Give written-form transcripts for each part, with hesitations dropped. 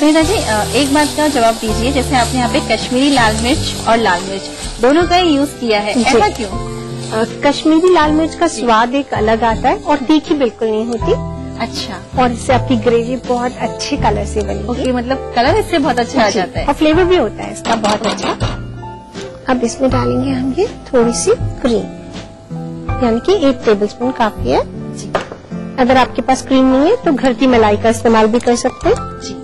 सुनीता जी, एक बात का जवाब दीजिए, जैसे आपने यहाँ पे कश्मीरी लाल मिर्च और लाल मिर्च दोनों का ही यूज किया है, ऐसा क्यों? कश्मीरी लाल मिर्च का स्वाद एक अलग आता है और तीखी बिल्कुल नहीं होती। अच्छा। और इससे आपकी ग्रेवी बहुत अच्छे कलर से बनेगी। ओके, मतलब कलर इससे बहुत अच्छा आ जाता है और फ्लेवर भी होता है इसका बहुत अच्छा। अब इसमें डालेंगे हम ये थोड़ी सी क्रीम, यानी कि 1 टेबलस्पून काफी है जी। अगर आपके पास क्रीम नहीं है तो घर की मलाई का इस्तेमाल भी कर सकते हैं जी।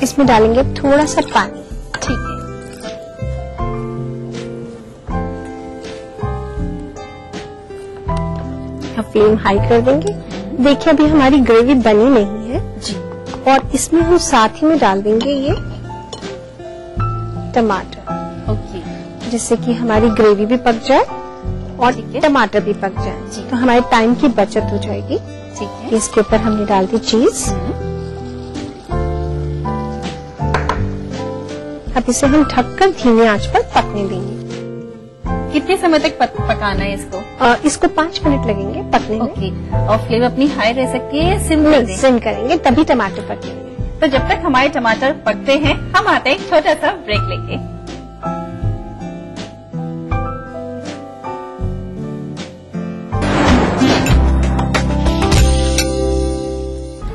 इसमें डालेंगे थोड़ा सा पानी। ठीक है। अब फ्लेम हाई कर देंगे। देखिए अभी हमारी ग्रेवी बनी नहीं है जी। और इसमें हम साथ ही में डाल देंगे ये टमाटर। ओके। जिससे कि हमारी ग्रेवी भी पक जाए और टमाटर भी पक जाए जी। तो हमारे टाइम की बचत हो जाएगी। ठीक है। इसके ऊपर हमने डाल दी चीज। अब इसे हम ढककर धीमी आंच पर पकने देंगे। कितने समय तक पकाना है इसको? इसको 5 मिनट लगेंगे पकने में। ओके। और फ्लेम अपनी हाई रह सकती है या सिम? नहीं, सिम करेंगे तभी टमाटर पकेंगे। तो जब तक हमारे टमाटर पकते हैं हम आते हैं एक छोटा सा ब्रेक लेके।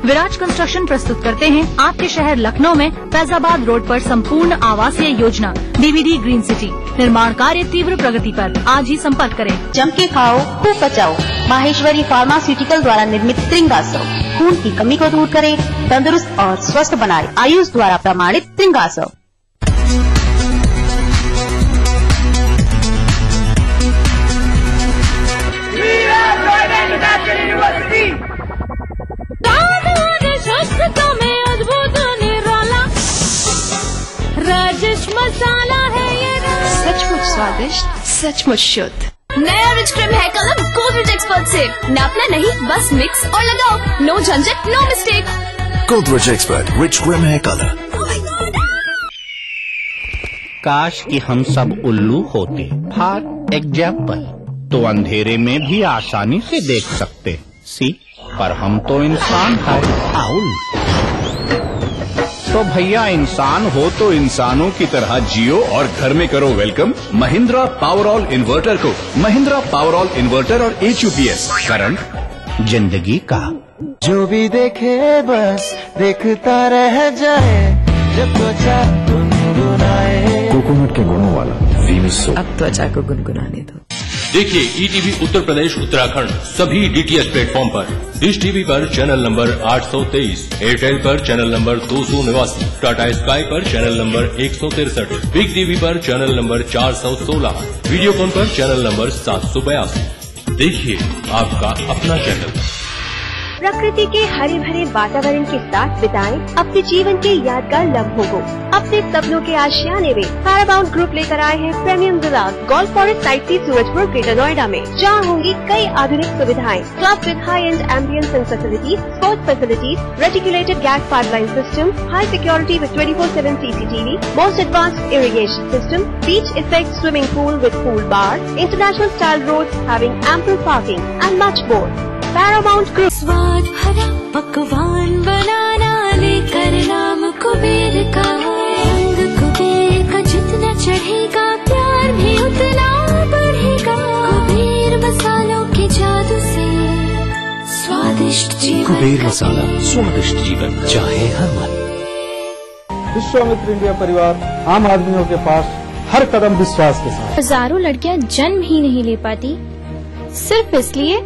विराज कंस्ट्रक्शन प्रस्तुत करते हैं आपके शहर लखनऊ में फैजाबाद रोड पर संपूर्ण आवासीय योजना डीवीडी ग्रीन सिटी। निर्माण कार्य तीव्र प्रगति पर। आज ही संपर्क करें। जम के खाओ, खूब बचाओ। माहेश्वरी फार्मास्यूटिकल द्वारा निर्मित त्रिंगासव खून की कमी को दूर करे, तंदुरुस्त और स्वस्थ बनाए। आयुष द्वारा प्रमाणित त्रिंगासव। राजेश मसाला है ये, सचमुच स्वादिष्ट, सचमुच शुद्ध। नया rich cream hair colour Godrej expert से नापना नहीं, बस मिक्स और लगाओ। नो झंझट, no mistake. Godrej expert rich cream hair colour. काश कि हम सब उल्लू होते। फॉर एग्जाम्पल, तो अंधेरे में भी आसानी से देख सकते सी, पर हम तो इंसान है। आउल। तो भैया इंसान हो तो इंसानों की तरह जियो और घर में करो वेलकम महिंद्रा पावरऑल इन्वर्टर को। महिंद्रा पावरऑल इन्वर्टर और HUPS करंट जिंदगी का। जो भी देखे बस देखता रह जाए, जब त्वचा गुनगुनाए। कोकोनट के गुणों वाला वीनस सोप। अब त्वचा को गुनगुनाने दो। देखिए ETV उत्तर प्रदेश उत्तराखंड सभी DTH प्लेटफॉर्म पर। डिश टीवी पर चैनल नंबर 823, एयरटेल पर चैनल नंबर 289, टाटा स्काई पर चैनल नंबर 163, बिग टीवी पर चैनल नंबर 416, वीडियोकॉन पर चैनल नंबर 782। देखिए आपका अपना चैनल। प्रकृति के हरे भरे वातावरण के साथ बिताएं अपने जीवन के यादगार लम्हों को। अपने सपनों के आशियाने में पैरामाउंट ग्रुप लेकर आए हैं premium villa golf forest site C Surajpur Greater Noida में, जहां होंगी कई आधुनिक सुविधाएं। Club with high end ambience and facilities, sports facilities, reticulated gas pipeline system, high security with 24/7 CCTV, most advanced irrigation system, beach effect swimming pool with pool bar, international style roads having ample parking and much more. Paramount group. स्वाद भरा पकवान बनाना लेकर नाम कुबेर का। रंग कुबेर का जितना चढ़ेगा प्यार भी उतना बढ़ेगा। कुबेर मसालों के जादू से स्वादिष्ट जीवन। कुबेर मसाला, स्वादिष्ट जीवन चाहे हर मन। विश्वामित्र इंडिया परिवार आम आदमियों के पास हर कदम विश्वास के साथ। हजारों लड़कियां जन्म ही नहीं ले पाती सिर्फ इसलिए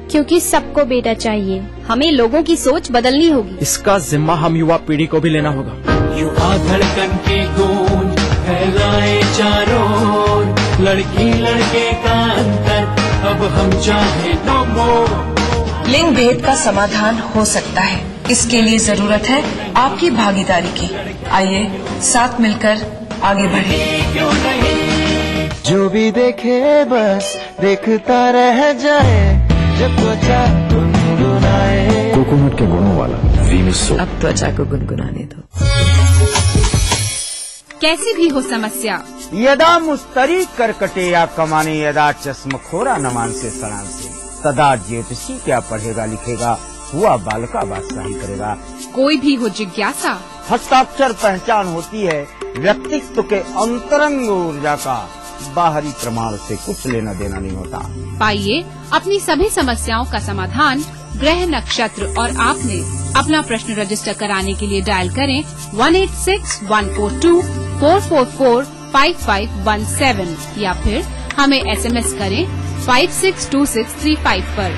क्योंकि सबको बेटा चाहिए। हमें लोगों की सोच बदलनी होगी। इसका जिम्मा हम युवा पीढ़ी को भी लेना होगा। युवा धड़कन की गूंज फैलाए चारों ओर, लड़की लड़के का अंतर अब हम चाहे नो मोर। लिंग भेद का समाधान हो सकता है, इसके लिए जरूरत है आपकी भागीदारी की। आइए साथ मिलकर आगे बढ़े। जो भी देखे बस देखता रह जाए, जब त्वचा गुनगुनाए। कोकोनट के गुणों वाला वीनस सोप। अब त्वचा को गुनगुनाने दो। कैसी भी हो समस्या, यदा मुस्तरी करकटे या कमाने, यदा चश्मखोरा नमान से सणान से, तदा ज्योतिषी क्या पढ़ेगा लिखेगा, हुआ बालका बादशाही करेगा। कोई भी हो जिज्ञासा, हस्ताक्षर पहचान होती है व्यक्तित्व के अंतरंग ऊर्जा का, बाहरी प्रमाण से कुछ लेना देना नहीं होता। पाइए अपनी सभी समस्याओं का समाधान ग्रह नक्षत्र और आपने अपना प्रश्न रजिस्टर कराने के लिए डायल करें 186142445517 या फिर हमें SMS करें 562635 पर।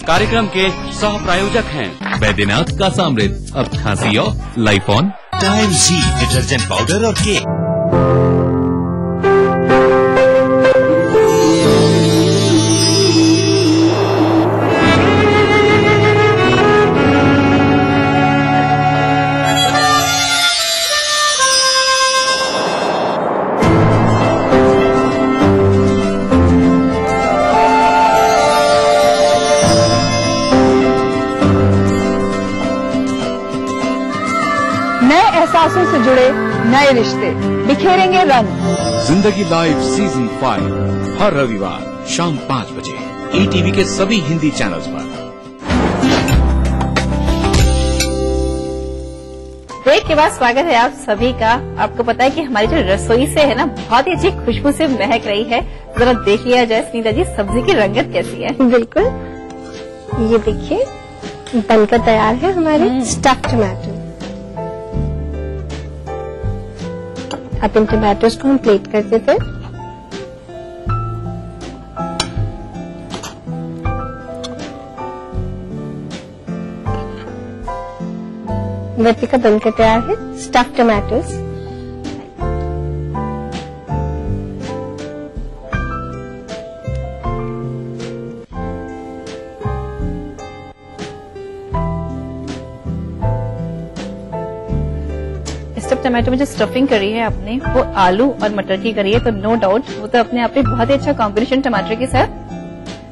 कार्यक्रम के सह प्रायोजक हैं बैद्यनाथ का सामृत, अब खांसी और लाइफॉन, टाइम जी डिटर्जेंट पाउडर और केक। एहसासों से जुड़े नए रिश्ते बिखेरेंगे रंग। जिंदगी लाइव सीजन 5 हर रविवार शाम 5 बजे ETV के सभी हिंदी चैनल्स पर। ब्रेक के बाद स्वागत है आप सभी का। आपको पता है कि हमारी जो रसोई से है ना, बहुत ही अच्छी खुशबू से महक रही है। जरा देख लिया जाए सुनीता जी, सब्जी की रंगत कैसी है। बिल्कुल, ये देखिए बनकर तैयार है हमारे स्टफ्ड टमाटो। अब इन टमाटोज को हम प्लेट कर देते हैं। वैसे का बनकर तैयार है स्टफ्ड टमाटोज। टमाटो में जो स्टफिंग करी है आपने, वो आलू और मटर की करी है, तो नो डाउट वो तो अपने आप में बहुत ही अच्छा कॉम्बिनेशन टमाटर के साथ।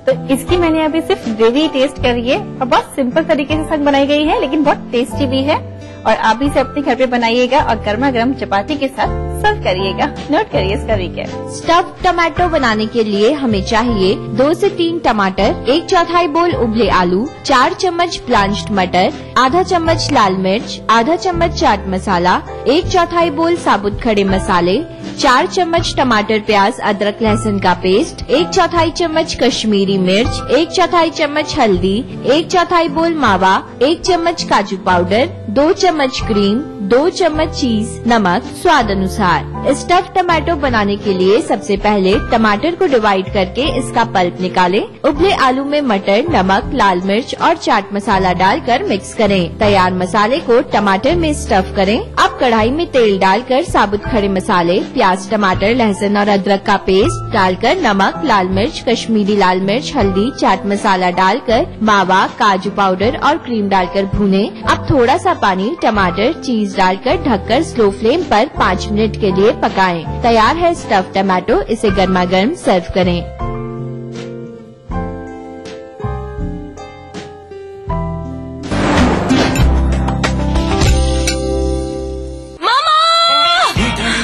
तो इसकी मैंने अभी सिर्फ ग्रेवी टेस्ट करी है और बहुत सिंपल तरीके से साग बनाई गई है, लेकिन बहुत टेस्टी भी है। और आप भी इसे अपने घर पे बनाइएगा और गर्मा गर्म चपाती के साथ सर्व करिएगा। नोट करिए इसका रिकैप। स्टफ्ड टमाटो बनाने के लिए हमें चाहिए 2 से 3 टमाटर, 1/4 बोल उबले आलू, 4 चम्मच ब्लांच्ड मटर, आधा चम्मच लाल मिर्च, आधा चम्मच चाट मसाला, 1/4 बोल साबुत खड़े मसाले, 4 चम्मच टमाटर प्याज अदरक लहसुन का पेस्ट, 1/4 चम्मच कश्मीरी मिर्च, 1/4 चम्मच हल्दी, 1/4 बोल मावा, 1 चम्मच काजू पाउडर, 2 चम्मच क्रीम, 2 चम्मच चीज, नमक स्वाद अनुसार। स्टफ्ड टमाटो बनाने के लिए सबसे पहले टमाटर को डिवाइड करके इसका पल्प निकालें। उबले आलू में मटर, नमक, लाल मिर्च और चाट मसाला डालकर मिक्स करें। तैयार मसाले को टमाटर में स्टफ करें। अब कढ़ाई में तेल डालकर साबुत खड़े मसाले, प्याज, टमाटर, लहसुन और अदरक का पेस्ट डालकर नमक, लाल मिर्च, कश्मीरी लाल मिर्च, हल्दी, चाट मसाला डालकर मावा, काजू पाउडर और क्रीम डालकर भूनें। अब थोड़ा सा पानी, टमाटर, चीज डालकर ढककर स्लो फ्लेम पर 5 मिनट के लिए पकाएं। तैयार है स्टफ्ड टमाटो। इसे गर्मा गर्म सर्व करें।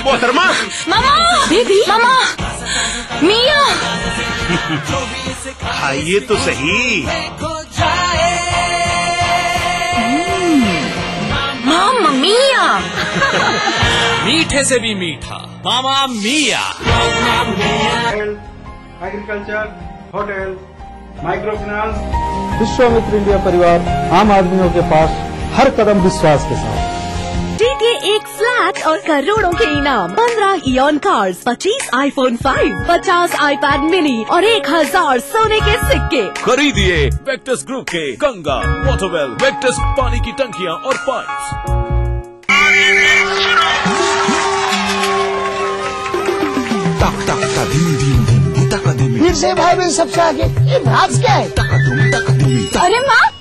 मोहतरमा, मामा, बेबी, मामा, मिया, खाइए तो सही। मामा मिया। मीठे से भी मीठा मामा मिया। Agriculture, hotel, micro finance, Vishwamitra India परिवार आम आदमियों के पास हर कदम विश्वास के साथ। जीते 1 फ्लैट और करोड़ों के इनाम, 15 ion cars, 25 iPhone 5, 50 iPad mini और 1000 सोने के सिक्के। खरीदिए वेक्टस ग्रुप के गंगा, वाटरवेल, वेक्टस पानी की टंकियां और पाइप्स। फिर से भाई बहन सबसे आगे ये राज क्या है? अरे माँ,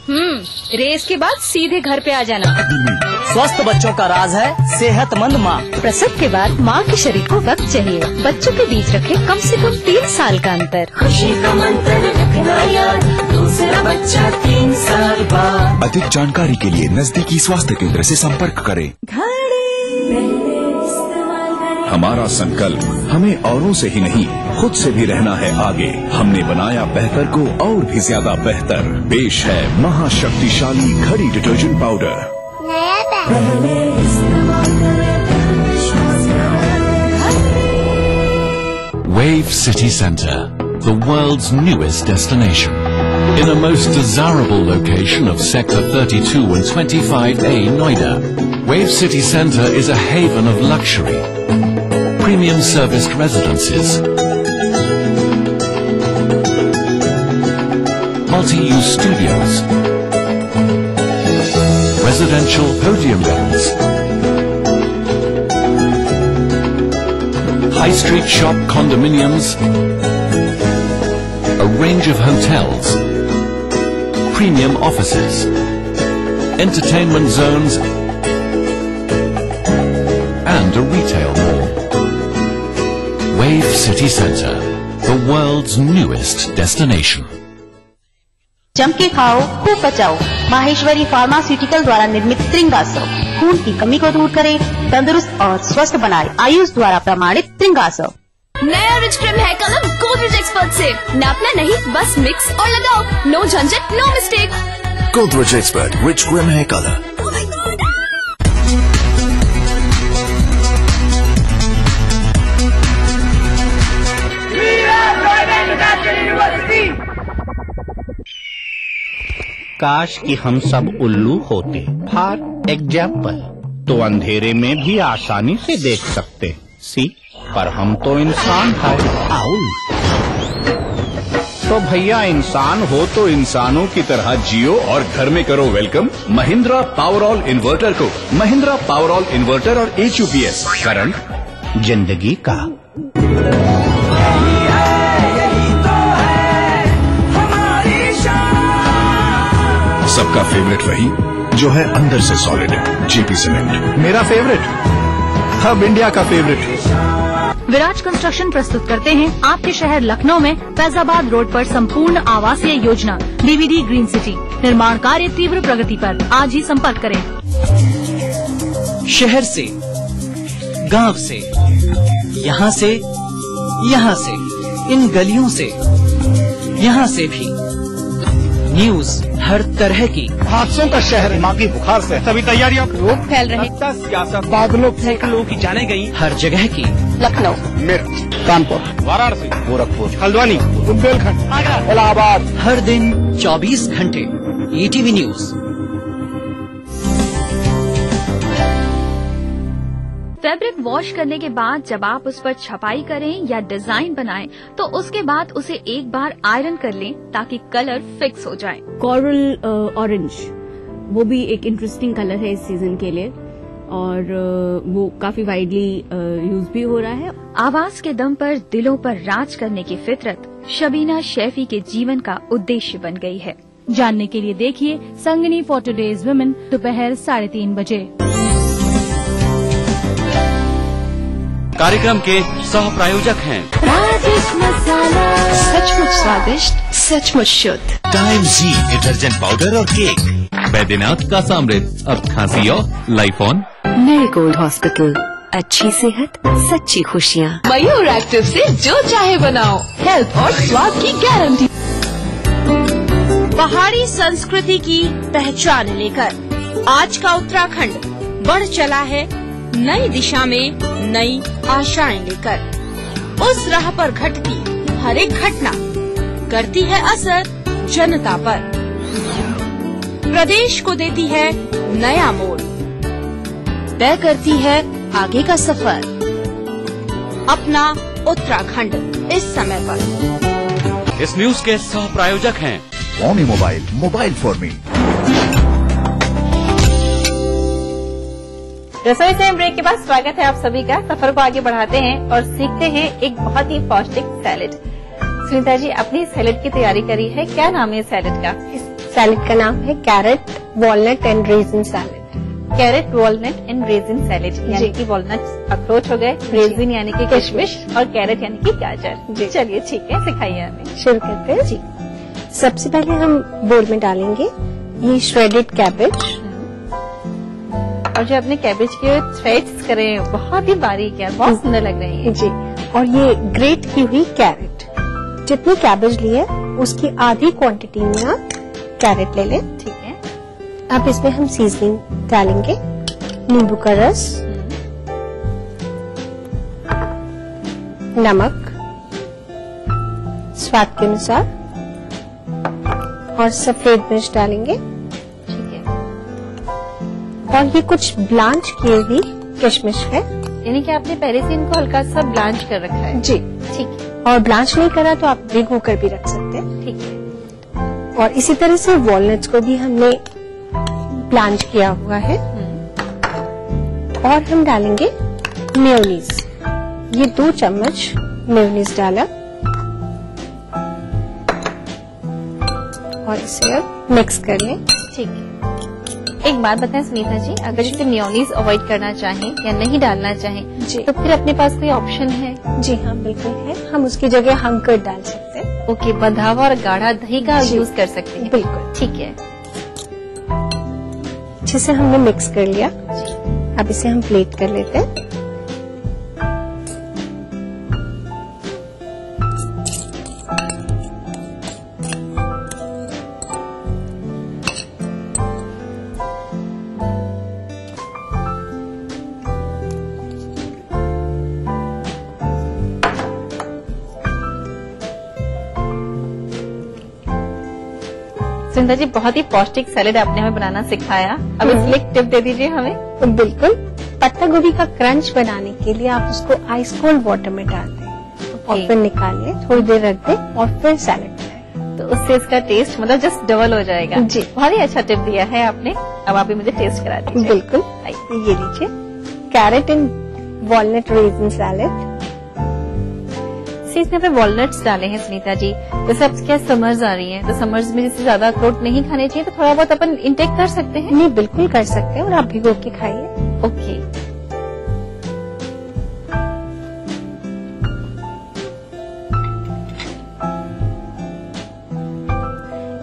रेस के बाद सीधे घर पे आ जाना। स्वस्थ बच्चों का राज है सेहतमंद माँ। प्रसव के बाद माँ के शरीर को वक्त चाहिए। बच्चों के बीच रखे कम से कम 3 साल का अंतर। खुशी का मंत्र रखना याद, दूसरा बच्चा 3 साल बाद। अधिक जानकारी के लिए नजदीकी स्वास्थ्य केंद्र से संपर्क करें। हमारा संकल्प हमें औरों से ही नहीं खुद से भी रहना है आगे। हमने बनाया बेहतर को और भी ज्यादा बेहतर। पेश है महाशक्तिशाली घड़ी detergent powder. Wave City Centre, the world's newest destination. In a most desirable location of Sector 32 and 25A Noida, Wave City Centre is a haven of luxury, premium serviced residences, multi-use studios, residential podium rooms, high street shop condominiums, a range of hotels, premium offices, entertainment zones, and a retail mall. Wave City Centre, the world's newest destination. जम के खाओ, खूब बचाओ। Maheshwari pharmaceutical द्वारा निर्मित त्रिंगासव खून की कमी को दूर करे, तंदुरुस्त और स्वस्थ बनाए। आयुष द्वारा प्रमाणित त्रिंगासव। नया रिच क्रीम है कलम गोदरेज एक्सपर्ट से। नापना नहीं, बस मिक्स और लगाओ। नो झंझट, no mistake. Godrej expert rich cream hair colour. काश कि हम सब उल्लू होते। फॉर एग्जाम्पल, तो अंधेरे में भी आसानी से देख सकते। सी, पर हम तो इंसान हैं। तो भैया इंसान हो तो इंसानों की तरह जियो और घर में करो वेलकम महिंद्रा पावरऑल इन्वर्टर को। महिंद्रा पावरऑल इन्वर्टर और HUPS करंट जिंदगी का। सबका फेवरेट वही जो है अंदर से सॉलिड है। JP सीमेंट मेरा फेवरेट, अब इंडिया का फेवरेट। विराज कंस्ट्रक्शन प्रस्तुत करते हैं आपके शहर लखनऊ में फैजाबाद रोड पर संपूर्ण आवासीय योजना DVD ग्रीन सिटी। निर्माण कार्य तीव्र प्रगति पर। आज ही संपर्क करें। शहर से, गांव से, यहाँ से, यहाँ से, इन गलियों से, यहाँ से भी न्यूज हर तरह की। हादसों का शहर, दिमागी बुखार से सभी तैयारियां। रोग फैल रहे, सियासत, बादलों सैकड़ों की जाने गई हर जगह की। लखनऊ, मेरठ, कानपुर, वाराणसी, गोरखपुर, हल्द्वानी, बुंदेलखंड, आगरा, इलाहाबाद। हर दिन 24 घंटे ETV न्यूज। फैब्रिक वॉश करने के बाद जब आप उस पर छपाई करें या डिजाइन बनाएं, तो उसके बाद उसे एक बार आयरन कर लें ताकि कलर फिक्स हो जाए। कोरल ऑरेंज, वो भी एक इंटरेस्टिंग कलर है इस सीजन के लिए और वो काफी वाइडली यूज भी हो रहा है। आवाज के दम पर दिलों पर राज करने की फितरत शबीना शैफी के जीवन का उद्देश्य बन गई है। जानने के लिए देखिए संगनी फॉर टुडेज वुमेन दोपहर 3:30 बजे। कार्यक्रम के सह प्रायोजक हैं सचमुच स्वादिष्ट, सचमुच शुद्ध टाइम जी डिटर्जेंट पाउडर और केक। बैद्यनाथ का सामृत, अब खांसी और लाइफ ऑन। नए गोल्ड हॉस्पिटल, अच्छी सेहत, सच्ची खुशियाँ। मयूर एक्टिव से जो चाहे बनाओ, हेल्थ और स्वाद की गारंटी। पहाड़ी संस्कृति की पहचान लेकर आज का उत्तराखंड बढ़ चला है नई दिशा में नई आशाएं लेकर। उस राह पर घटती हर एक घटना करती है असर जनता पर, प्रदेश को देती है नया मोड़, तय करती है आगे का सफर। अपना उत्तराखंड इस समय पर। इस न्यूज के सह प्रायोजक हैं Xiaomi mobile, mobile for me. रसोई से ब्रेक के बाद स्वागत है आप सभी का। सफर को आगे बढ़ाते हैं और सीखते हैं एक बहुत ही पौष्टिक सैलेड। सुनीता जी, अपनी सैलेड की तैयारी करी है, क्या नाम है सैलेड का? इस सैलेड का नाम है carrot walnut and raisin salad. Carrot walnut and raisin salad, यानी कि वॉलनट अखरोट हो गए, रेजिन यानी कि किशमिश और कैरेट यानी कि गाजर। चलिए ठीक है, सिखाइए हमें। शुरू करते हैं जी। सबसे पहले हम बोल में डालेंगे ये श्रेडेड कैबेज, और जो अपने कैबेज के थ्रेड्स करे हैं बहुत ही बारीक है, बहुत सुंदर लग रहे हैं जी। और ये ग्रेट की हुई कैरेट, जितनी कैबेज ली है उसकी आधी क्वांटिटी में आप कैरेट ले लें। ठीक है। अब इसमें हम सीजनिंग डालेंगे, नींबू का रस, नमक स्वाद के अनुसार और सफेद मिर्च डालेंगे। ठीक है। और ये कुछ ब्लांच किए हुई किशमिश है, यानी कि आपने पहले से इनको हल्का सा ब्लांच कर रखा है। जी ठीक है। और ब्लांच नहीं करा तो आप भिगो कर भी रख सकते हैं। ठीक है। और इसी तरह से वॉलनट्स को भी हमने ब्लांच किया हुआ है। और हम डालेंगे मेयोनीज, ये 2 चम्मच मेयोनीज डाला और इसे अब मिक्स कर लें। ठीक है। एक बात बताएं सुनीता जी, अगर जैसे मेयोनीज अवॉइड करना चाहें या नहीं डालना चाहें जी, तो फिर अपने पास कोई ऑप्शन है? जी हाँ बिल्कुल है, हम उसकी जगह हंकर डाल सकते हैं। ओके, बंधा हुआ और गाढ़ा दही का यूज कर सकते हैं। बिल्कुल ठीक है। अच्छे से हमने मिक्स कर लिया, अब इसे हम प्लेट कर लेते हैं। सुनीता जी, बहुत ही पौष्टिक सैलेड आपने हमें बनाना सिखाया। अब इसलिए एक टिप दे दीजिए हमें। बिल्कुल, पत्ता गोभी का क्रंच बनाने के लिए आप उसको आइस कोल्ड वाटर में डाल दें और फिर निकालिए, थोड़ी देर रख दें और फिर सैलेड बनाएं, तो उससे इसका टेस्ट मतलब जस्ट डबल हो जाएगा। जी, बहुत ही अच्छा टिप दिया है आपने। अब आप भी मुझे टेस्ट करा दीजिए। बिल्कुल, ये लीजिए carrot and walnut resin salad. इसमें वॉलनट्स डाले हैं सुनीता जी। जैसे अब क्या समर्स आ रही हैं, तो समर्स में जैसे ज्यादा अखरोट नहीं खाने चाहिए, तो थोड़ा बहुत अपन इंटेक कर सकते हैं। नहीं, बिल्कुल कर सकते हैं और आप भिगो के खाइए। ओके।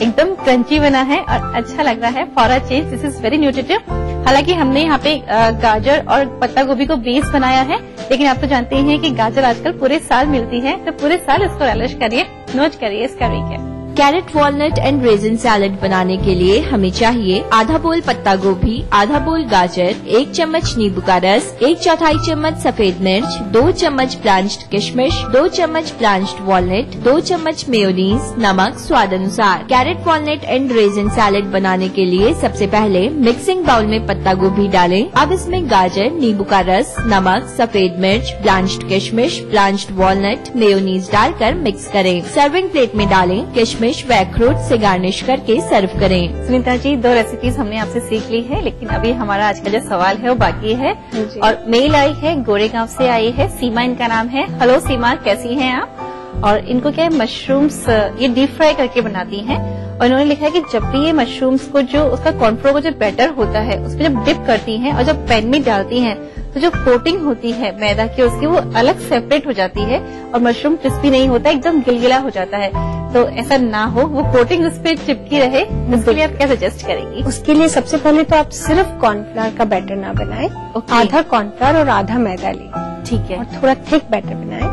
एकदम क्रंची बना है और अच्छा लग रहा है। For a change this is very nutritive. हालांकि हमने यहाँ पे गाजर और पत्ता गोभी को बेस बनाया है, लेकिन आप तो जानते हैं कि गाजर आजकल पूरे साल मिलती है, तो पूरे साल इसको रिलिश करिए, नोट करिए इसका week. Carrot walnut and raisin salad बनाने के लिए हमें चाहिए आधा बोल पत्ता गोभी, आधा बोल गाजर, 1 चम्मच नींबू का रस, 1/4 चम्मच सफेद मिर्च, 2 चम्मच ब्लांच्ड किशमिश, 2 चम्मच ब्लांच्ड वॉलनट, 2 चम्मच मेयोनीज, नमक स्वाद अनुसार। Carrot walnut and raisin salad बनाने के लिए सबसे पहले मिक्सिंग बाउल में पत्ता गोभी डालें। अब इसमें गाजर, नींबू का रस, नमक, सफेद मिर्च, ब्लांच्ड किशमिश, ब्लांच्ड वॉलनट, मेयोनीज डालकर मिक्स करें। सर्विंग प्लेट में डालें। किशमिश व अखरोट से गार्निश करके सर्व करें। सुनीता जी, 2 रेसिपीज हमने आपसे सीख ली है, लेकिन अभी हमारा आज का जो सवाल है वो बाकी है। और मेल आई है, गोरेगांव से आई है, सीमा इनका नाम है। हेलो सीमा, कैसी हैं आप? और इनको क्या है, मशरूम्स ये डीप फ्राई करके बनाती हैं। और इन्होंने लिखा है कि जब भी ये मशरूम्स को जो उसका कॉर्नफ्लोर का जो बैटर होता है उसमें जब डिप करती हैं और जब पैन में डालती हैं, तो जो कोटिंग होती है मैदा की उसकी वो अलग सेपरेट हो जाती है और मशरूम क्रिस्पी नहीं होता, एकदम गिलगिला हो जाता है। तो ऐसा ना हो, वो कोटिंग उस पर चिपकी रहे, उसके लिए आप क्या सजेस्ट करेंगी? उसके लिए सबसे पहले तो आप सिर्फ कॉर्नफ्लावर का बैटर ना बनाएं, आधा कॉर्नफ्लावर और आधा मैदा लें। ठीक है। और थोड़ा थिक बैटर बनाएं।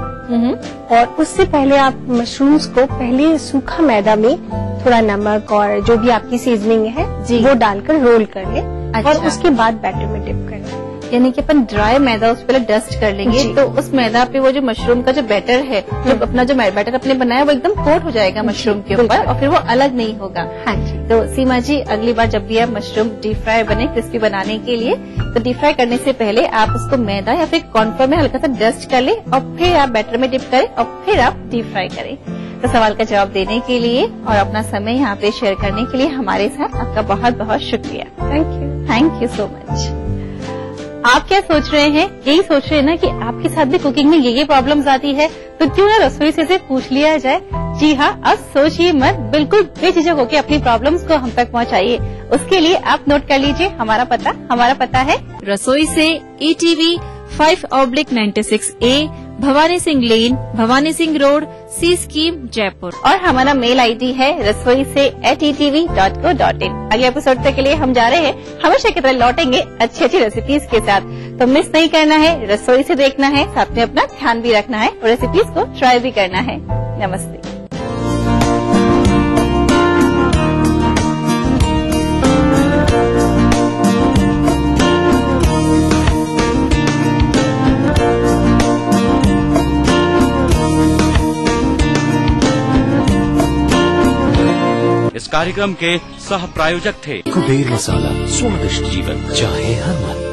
और उससे पहले आप मशरूम्स को पहले सूखा मैदा में थोड़ा नमक और जो भी आपकी सीजनिंग है वो डालकर रोल कर लें। अच्छा। और उसके बाद बैटर में डिप करें। यानी कि अपन ड्राई मैदा उस पहले डस्ट कर लेंगे, तो उस मैदा पे वो जो मशरूम का जो बैटर है, जो अपना जो बैटर अपने बनाया वो एकदम कोट हो जाएगा मशरूम के ऊपर और फिर वो अलग नहीं होगा। हाँ जी। तो सीमा जी, अगली बार जब भी आप मशरूम डीप फ्राई बने क्रिस्पी बनाने के लिए, तो डीप फ्राई करने से पहले आप उसको मैदा या फिर कॉर्नफ्लोर में हल्का सा डस्ट कर ले और फिर आप बैटर में डिप करें और फिर आप डीप फ्राई करें। तो सवाल का जवाब देने के लिए और अपना समय यहाँ पे शेयर करने के लिए हमारे साथ आपका बहुत बहुत शुक्रिया। Thank you so much. आप क्या सोच रहे हैं? यही सोच रहे हैं ना कि आपके साथ भी कुकिंग में ये प्रॉब्लम्स आती है, तो क्यों ना रसोई से पूछ लिया जाए। जी हाँ, अब सोचिए मत, बिल्कुल बेझिझक होकर अपनी प्रॉब्लम्स को हम तक पहुँचाइए। उसके लिए आप नोट कर लीजिए हमारा पता है रसोई से ETV 5/96A, भवानी सिंह लेन, भवानी सिंह रोड, सी स्कीम, जयपुर। और हमारा मेल आईडी है rasoi@etv.co.in। अगले एपिसोड तक के लिए हम जा रहे हैं, हमेशा की तरह लौटेंगे अच्छी अच्छी रेसिपीज के साथ। तो मिस नहीं करना है, रसोई से देखना है, साथ में अपना ध्यान भी रखना है और रेसिपीज को ट्राई भी करना है। नमस्ते। इस कार्यक्रम के सह प्रायोजक थे कुबेर मसाला, स्वादिष्ट जीवन चाहे हर मन।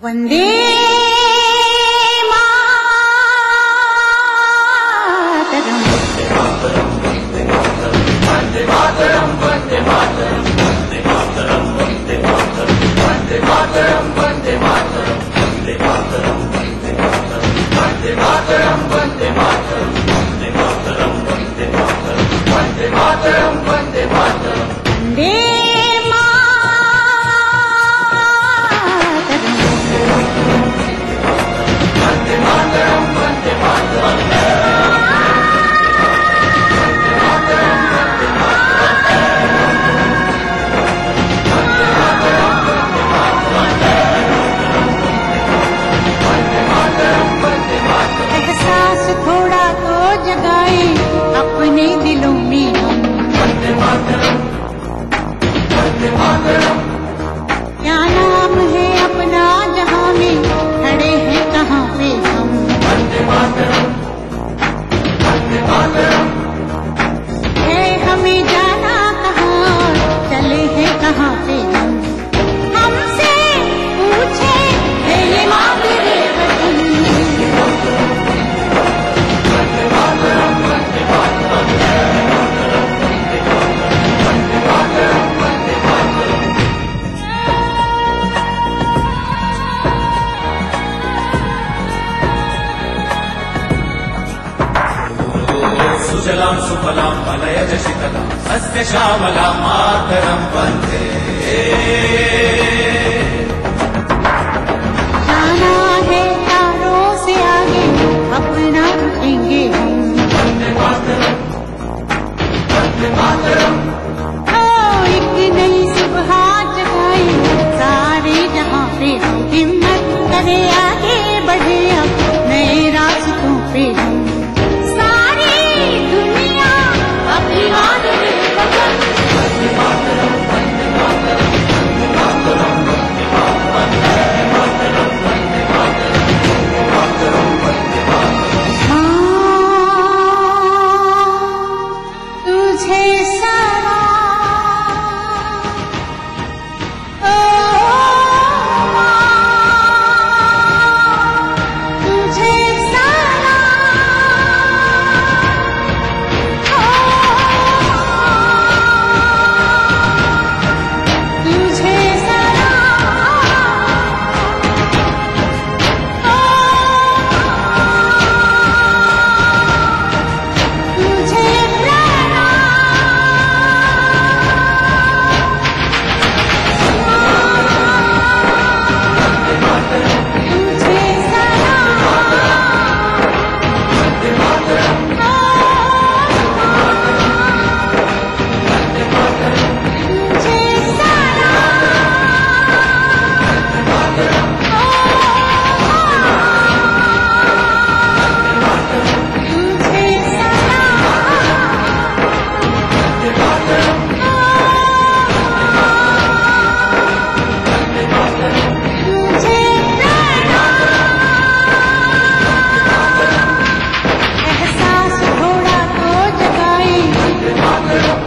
वंदे सुजलां सुफलां मलयज शीतलां सस्य श्यामलां मातरं वन्दे। जाना है तारों से आगे, अपना रुकेंगे हम। वंदे मातरम, वंदे मातरम। ओ एक नई सुबह जगाई, सारे जहां पे हिम्मत करे आगे बढ़े हम, नए रास्तों पे हम।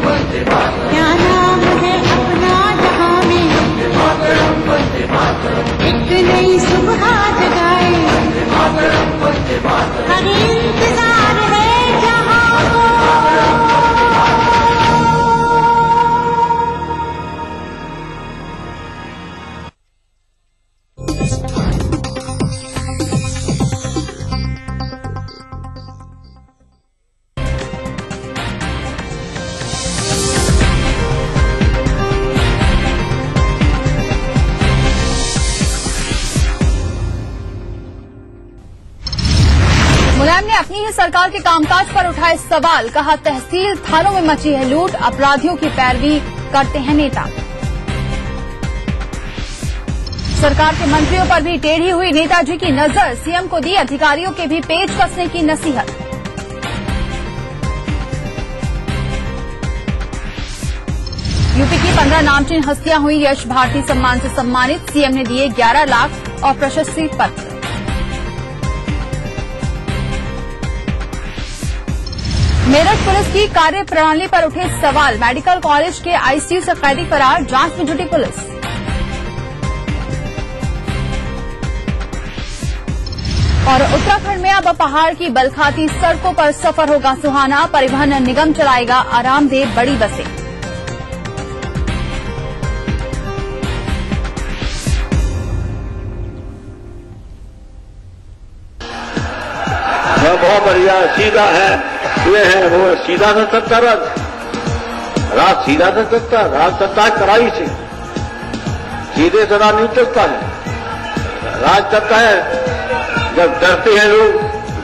क्या नाम है अपना जहां में, एक नई सुबह जगाए, हर इंतजार है जहां को। मुलायम ने अपनी ही सरकार के कामकाज पर उठाए सवाल, कहा तहसील थानों में मची है लूट, अपराधियों की पैरवी करते हैं नेता। सरकार के मंत्रियों पर भी टेढ़ी हुई नेताजी की नजर, सीएम को दी अधिकारियों के भी पेच कसने की नसीहत। यूपी की 15 नामचीन हस्तियां हुई यश भारती सम्मान से सम्मानित, सीएम ने दिए 11 लाख और प्रशस्ति पत्र। मेरठ पुलिस की कार्यप्रणाली पर उठे सवाल, मेडिकल कॉलेज के आईसीयू से कैदी फरार, जांच में जुटी पुलिस। और उत्तराखंड में अब पहाड़ की बलखाती सड़कों पर सफर होगा सुहाना, परिवहन निगम चलाएगा आरामदेह बड़ी बसें। बहुत बढ़िया, सीधा है, ये है वो सीधा सा सत्ता राज सीधा सा सत्ता, राज सत्ता है कड़ाई से, सीधे से राज नहीं चलता है। राज चलता है जब डरते हैं लोग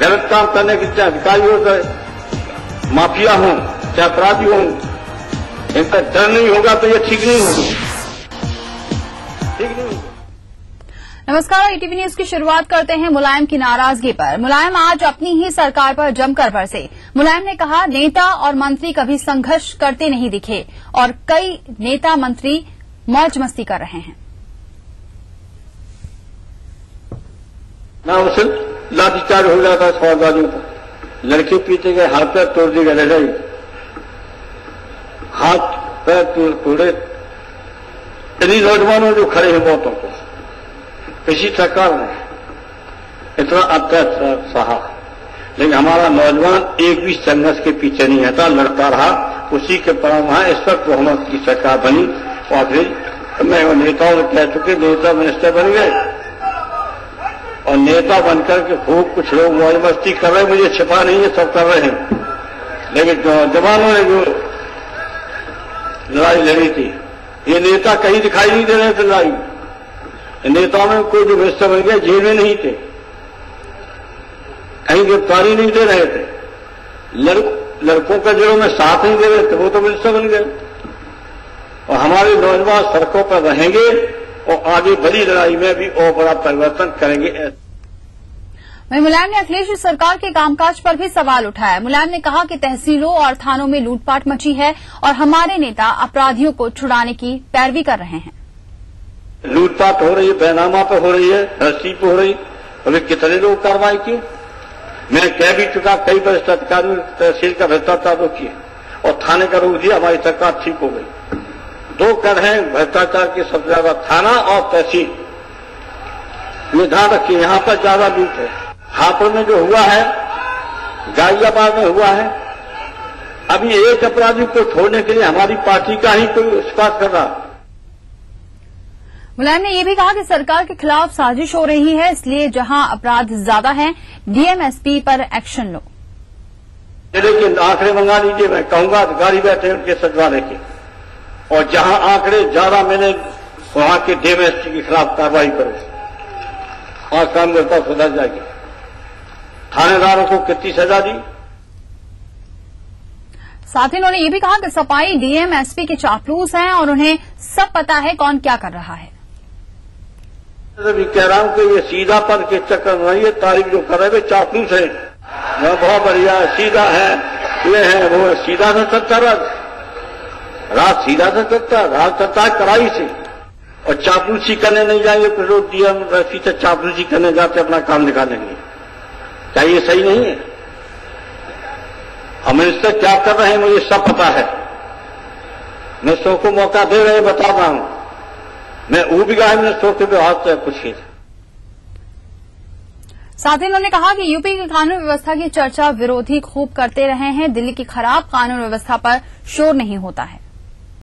गलत काम करने की, चाहे अधिकारी हो चाहे माफिया हो चाहे अपराधी हो, इनका डर नहीं होगा तो ये ठीक नहीं होगा, ठीक नहीं होगा। नमस्कार, ईटीवी न्यूज की शुरुआत करते हैं मुलायम की नाराजगी पर। मुलायम आज अपनी ही सरकार पर जमकर बरसे। मुलायम ने कहा नेता और मंत्री कभी संघर्ष करते नहीं दिखे और कई नेता मंत्री मौज मस्ती कर रहे हैं। ना उसे लाठीचार्ज हो जाता है सवालबाजियों पर, लड़के पीछे गए, हाथ पैर तोड़ दिए गए, रह हाथ पैर तोड़े। इन्हीं नौजवानों जो खड़े हैं बहुतों को किसी सरकार ने इतना अत्याचार सहा, लेकिन हमारा नौजवान एक भी संघर्ष के पीछे नहीं हटा, लड़ता रहा, उसी के परिणाम इस वक्त तो हमारी सरकार बनी। और फिर मैं नेताओं ने कह चुके, नेता मिनिस्टर बन गए और नेता बनकर के खूब कुछ लोग मौज मस्ती कर रहे हैं, मुझे छिपा नहीं है, सब कर रहे हैं। लेकिन जवानों ने जो लड़ाई लड़ी थी, ये नेता कहीं दिखाई नहीं दे रहे थे। लड़ाई नेताओं में कोई जो मिनिस्टर बन गए जेल में नहीं थे, कहीं गिरफ्तारी नहीं दे रहे थे, लड़कों का जेलों में साथ नहीं दे रहे थे, वो तो मिनिस्टर बन गए। और हमारे नौजवान सड़कों पर रहेंगे और आगे बड़ी लड़ाई में भी और बड़ा परिवर्तन करेंगे। वहीं मुलायम ने अखिलेश सरकार के कामकाज पर भी सवाल उठाया। मुलायम ने कहा कि तहसीलों और थानों में लूटपाट मची है और हमारे नेता अपराधियों को छुड़ाने की पैरवी कर रहे हैं। लूटपाट हो रही है, बैनामा पे हो रही है, रस्सी पे हो रही, अभी कितने लोग कार्रवाई किए। मैं कह भी चुका, कई वरिष्ठ अधिकारियों ने तहसील का भ्रष्टाचार रोक किया और थाने का रोक दिया, हमारी सरकार ठीक हो गई। दो कर हैं भ्रष्टाचार की सबसे ज्यादा, थाना और तहसील। ये ध्यान रखिए, यहां पर ज्यादा लूट है। हापुड़ में जो हुआ है, गाजियाबाद में हुआ है, अभी एक अपराधी को छोड़ने के लिए हमारी पार्टी का ही कोई विश्वास कर रहा। मुलायम ने यह भी कहा कि सरकार के खिलाफ साजिश हो रही है, इसलिए जहां अपराध ज्यादा हैं, डीएमएसपी पर एक्शन लो। लेकिन आंकड़े मंगा लीजिए, मैं कहूंगा अधिकारी बैठे उनके सचिवालय के, और जहां आंकड़े ज्यादा मिले वहां के डीएमएसपी के खिलाफ कार्रवाई करो और काम करता सुधर जाएगी। थानेदारों को कितनी सजा दी। साथ ही उन्होंने ये भी कहा कि सपाई डीएमएसपी के चापलूस हैं और उन्हें सब पता है कौन क्या कर रहा है। भी कह रहा हूं कि ये सीधा पद के चक्कर में नहीं है, तारीख जो कर रहे वे चापलूस है। वह बहुत बढ़िया सीधा है, ये है वो सीधा सा सत्ता राज सीधा सा सत्ता, राज सत्ता है कड़ाई से, और चापलूसी करने नहीं जाएंगे। कुछ लोग डीएमएसपी से चापलूसी करने जाते अपना काम निकालेंगे, क्या ये सही नहीं है? हम मिनिस्टर क्या कर रहे हैं मुझे सब पता है, मिनिस्टरों को मौका दे रहे बता रहा हूं, मैं वो भी गया मिनिस्टरों के व्यवहार से कुछ ही। साथ ही उन्होंने कहा कि यूपी की कानून व्यवस्था की चर्चा विरोधी खूब करते रहे हैं, दिल्ली की खराब कानून व्यवस्था पर शोर नहीं होता है।